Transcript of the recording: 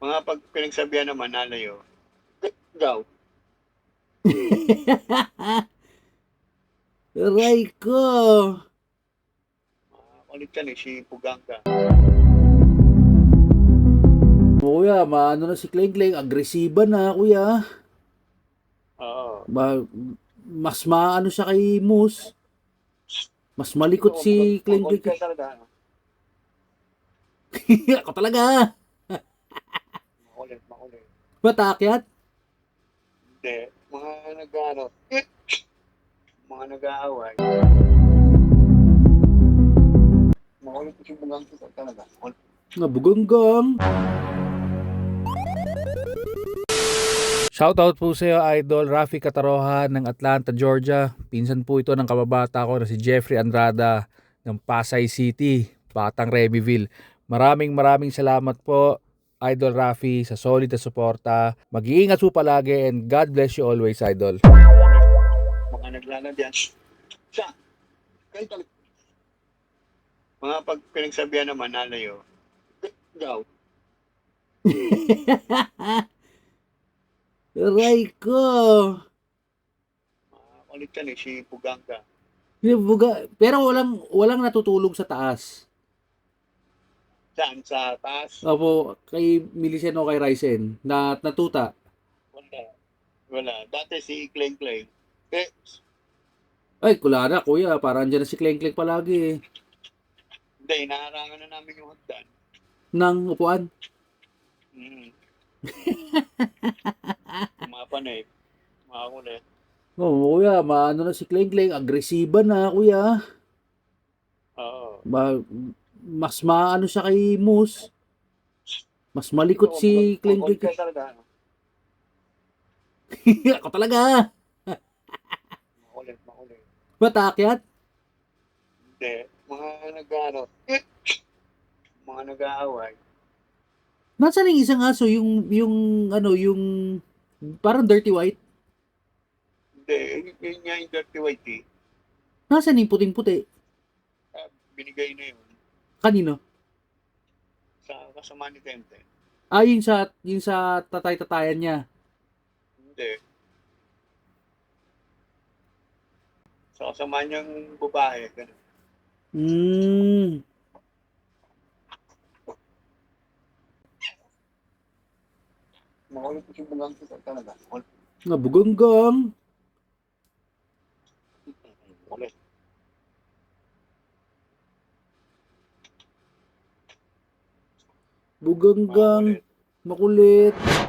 Mga pag pinagsabihan naman nalayo, gaw. Aray ko. Ulit yan eh, si Puganga. Kuya, maano na si Kleng Kleng, agresiba na kuya. Oo. Ma- Mas maano siya kay Moose. Mas malikot si Kleng Makulit Kleng. ka talaga. Ano? Ako talaga. Makulit, makulit. Ba't aakyat? Hindi, mga nag-ano, mga nag-aaway. Makulit si Puganga talaga. Nabuganggang. Shoutout po sa iyo, Idol Rafi Cataroha ng Atlanta, Georgia. Pinsan po ito ng kababata ko na si Jeffrey Andrada ng Pasay City, Batang Remiville. Maraming salamat po, Idol Rafi, sa solid na suporta. Mag-iingat po palagi and God bless you always, Idol. Mga naglalagyan. Siya, kayo talaga. Mga pag pinagsabihan naman nalayo, gaw. Aray ko. Ulit yan eh, si Puganga. Pero walang natutulog sa taas. Saan? Sa taas? Opo, kay Millicent o kay Ryzen na natuta. Wala. Wala. Dati si Kleng Kleng. Eh, Ay, kulana kuya, parang andyan na si Kleng Kleng palagi eh. hindi, inaharangan na namin yung hagdan. Nang upuan. Mm. Mapanay. Makakulit. Oo, kuya, maano na si Kleng Kleng, agresiba na, kuya. Oo. Mas maano siya kay Moose. Mas malikot si Kleng Makulit ka Kleng. talaga. Ano? Ako talaga. Makulit, makulit. Ba't aakyat? Hindi, mga nag-ano, mga nag-aaway. Nasaan yung isang aso? Yung, ano, yung, parang dirty white. Hindi, yun nga yung dirty white eh. Nasaan yung puting-puti? Binigay na yun Kanino? sa kasama ni Tente. Ah, yung sa tatay-tatayan niya. Hindi. Sa kasama niyang babae. Ganun. Hmm, Makulit yung bugang talaga. nabuganggang. Makulit. Buganggang. Makulit. Makulit.